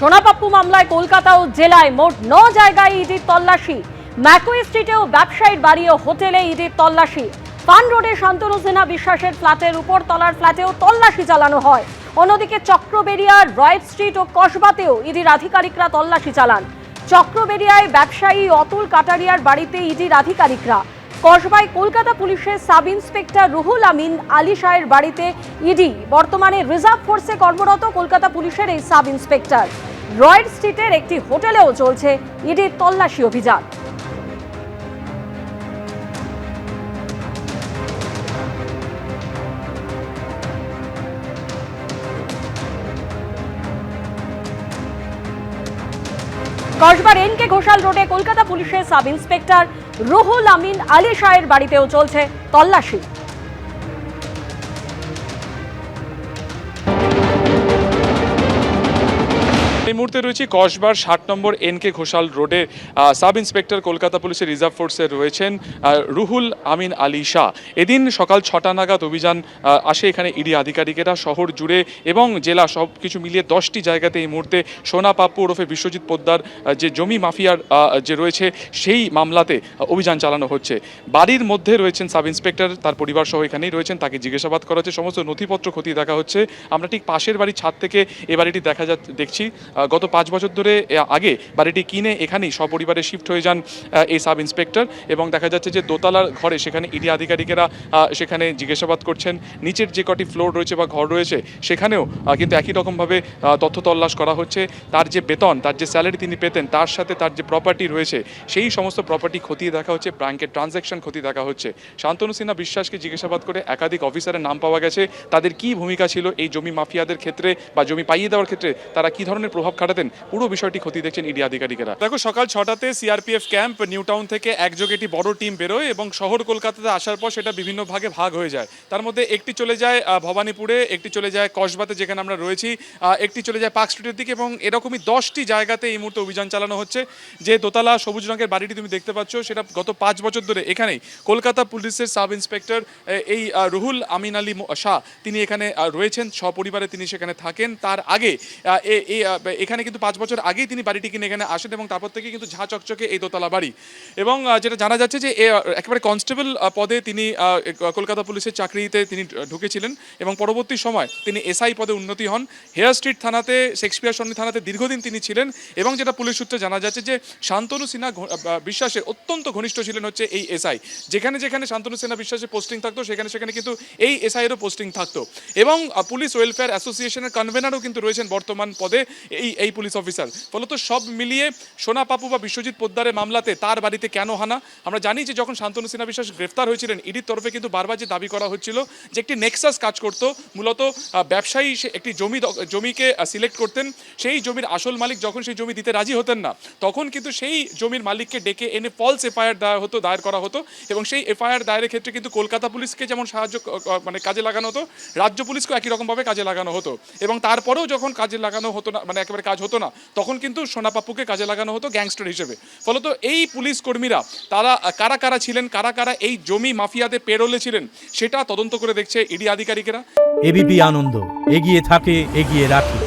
সোনাপাপ্পু মামলায় কলকাতা ও জেলায় মোট 9 জায়গায় ইডির তল্লাশি। ম্যাকওয়ে স্ট্রিটেও ব্যবসায়ীর বাড়ি ও হোটেলে ইডির তল্লাশি। পান রোডে শান্তনু সিনহা বিশ্বাসের ফ্ল্যাটের উপর তলার ফ্ল্যাটেও তল্লাশি চালানো হয়। অন্যদিকে চক্রবেড়িয়ার রয়েট স্ট্রিট ও কসবাতেও ইডির আধিকারিকরা তল্লাশি চালান। চক্রবেড়িয়ায় ব্যবসায়ী অতুল কাটারিয়ার বাড়িতে ইডির আধিকারিকরা, কসবায় কলকাতা পুলিশের সাব ইন্সপেক্টর রুহুল আমিন আলী শাহের বাড়িতে ইডি। বর্তমানে রিজার্ভ ফোর্সে কর্মরত কলকাতা পুলিশের এই সাব ইন্সপেক্টর। রয়েট স্ট্রিটের একটি হোটেলেও চলছে ইডির তল্লাশি অভিযান। কসবার এনকে ঘোষাল রোডে কলকাতা পুলিশের সাব ইন্সপেক্টর রুহুল আমিন আলী শাহের বাড়িতেও চলছে তল্লাশি। এই মুহূর্তে রয়েছে কসবার 60 নম্বর এনকে ঘোষাল রোডে সাব ইন্সপেক্টর কলকাতা পুলিশের রিজার্ভ ফোর্সে রয়েছেন রুহুল আমিন আলী শাহ। এদিন সকাল 6টা নাগাদ অভিযান আসে এখানে ইডি আধিকারিকেরা শহর জুড়ে এবং জেলা সব কিছু মিলিয়ে 10টি জায়গাতে এই মুহূর্তে সোনাপাপ্পু ওরফে বিশ্বজিৎ পোদ্দার যে জমি মাফিয়ার যে রয়েছে সেই মামলাতে অভিযান চালানো হচ্ছে। বাড়ির মধ্যে রয়েছেন সাব ইন্সপেক্টর, তার পরিবার সহ এখানেই রয়েছেন, তাকে জিজ্ঞাসাবাদ করা হচ্ছে, সমস্ত নথিপত্র খতিয়ে দেখা হচ্ছে। আমরা ঠিক পাশের বাড়ির ছাদ থেকে এ বাড়িটি দেখছি। গত 5 বছর ধরে আগে বাড়িটি কিনে এখানেই সপরিবারে শিফট হয়ে যান এই সাব ইন্সপেক্টর এবং দেখা যাচ্ছে যে দোতলার ঘরে সেখানে ইডি আধিকারিকেরা সেখানে জিজ্ঞাসাবাদ করছেন। নিচের যে কটি ফ্লোর রয়েছে বা ঘর রয়েছে সেখানেও কিন্তু একই রকমভাবে তথ্য তল্লাশ করা হচ্ছে। তার যে বেতন, তার যে স্যালারি তিনি পেতেন, তার সাথে তার যে প্রপার্টি রয়েছে সেই সমস্ত প্রপার্টি খতিয়ে দেখা হচ্ছে, ব্যাংকের ট্রানজ্যাকশন খতিয়ে দেখা হচ্ছে। শান্তনু সিনহা বিশ্বাসকে জিজ্ঞাসাবাদ করে একাধিক অফিসারের নাম পাওয়া গেছে। তাদের কি ভূমিকা ছিল এই জমি মাফিয়াদের ক্ষেত্রে বা জমি পাইয়ে দেওয়ার ক্ষেত্রে, তারা কি ধরনের প্রভাব খাটাতেন, পুরো বিষয়টি খতিয়ে দেখছেন ইডি আধিকারিকেরা। দেখো, সকাল 6টাতে সিআরপিএফ ক্যাম্প নিউ টাউন থেকে একযোগে একটি বড় টিম বেরোয় এবং শহর কলকাতাতে আসার পর সেটা বিভিন্ন ভাগে ভাগ হয়ে যায়। তার মধ্যে একটি চলে যায় ভবানীপুরে, একটি চলে যায় কসবাতে যেখানে আমরা রয়েছি, একটি চলে যায় পার্ক স্ট্রিটের দিকে এবং এরকমই 10টি জায়গাতে এই মুহূর্তে অভিযান চালানো হচ্ছে। যে দোতলা সবুজ রঙের বাড়িটি তুমি দেখতে পাচ্ছ সেটা গত 5 বছর ধরে এখানেই কলকাতা পুলিশের সাব ইন্সপেক্টর এই রুহুল আমিন আলী শাহ তিনি এখানে রয়েছেন, সপরিবারে তিনি সেখানে থাকেন। তার আগে এখানে কিন্তু 5 বছর আগেই তিনি বাড়িটি কিনে এখানে আসেন এবং তারপর থেকে কিন্তু ঝাঁ চকচকে এই দোতলা বাড়ি। এবং যেটা জানা যাচ্ছে যে একেবারে কনস্টেবল পদে তিনি কলকাতা পুলিশের চাকরিতে তিনি ঢুকেছিলেন এবং পরবর্তী সময় তিনি এসআই পদে উন্নতি হন। হেয়ার স্ট্রিট থানাতে, শেক্সপিয়ার সরণি থানাতে দীর্ঘদিন তিনি ছিলেন এবং যেটা পুলিশ সূত্রে জানা যাচ্ছে যে শান্তনু সিনহা বিশ্বাসের অত্যন্ত ঘনিষ্ঠ ছিলেন হচ্ছে এই এসআই। যেখানে যেখানে শান্তনু সিনহা বিশ্বাসের পোস্টিং থাকতো সেখানে সেখানে কিন্তু এই এসআইয়েরও পোস্টিং থাকতো এবং পুলিশ ওয়েলফেয়ার অ্যাসোসিয়েশনের কনভেনারও কিন্তু রয়েছেন বর্তমান পদে এই পুলিশ অফিসার। ফলত সব মিলিয়ে সোনাপাপ্পু বা বিশ্বজিৎ পোদ্দারের মামলাতে তার বাড়িতে কেন হানা? আমরা জানি যে যখন শান্তনু সিনহা বিশ্বাস গ্রেফতার হয়েছিলেন ইডির তরফে কিন্তু বারবার যে দাবি করা হচ্ছিল যে একটি নেক্সাস কাজ করতো, মূলত ব্যবসায়ী একটি জমিকে সিলেক্ট করতেন, সেই জমির আসল মালিক যখন সেই জমি দিতে রাজি হতেন না তখন কিন্তু সেই জমির মালিককে ডেকে এনে ফলস এফআইআর দায়ের করা হতো এবং সেই এফআইআর দায়েরের ক্ষেত্রে কিন্তু কলকাতা পুলিশকে যেমন সাহায্য কাজে লাগানো হতো, রাজ্য পুলিশকেও একই রকমভাবে কাজে লাগানো হতো এবং তারপরেও যখন কাজে লাগানো হতো না, মানে একেবারে কাজ হতো না, তখন কিন্তু সোনাপাপ্পুকে কাজে লাগানো হতো গ্যাংস্টার হিসেবে। ফলত এই পুলিশ কর্মীরা তারা কারা কারা ছিলেন, কারা কারা এই জমি মাফিয়াতে পেরোলে ছিলেন সেটা তদন্ত করে দেখছে ইডি আধিকারিকেরা। এবিপি আনন্দ এগিয়ে থাকে, এগিয়ে রাখে।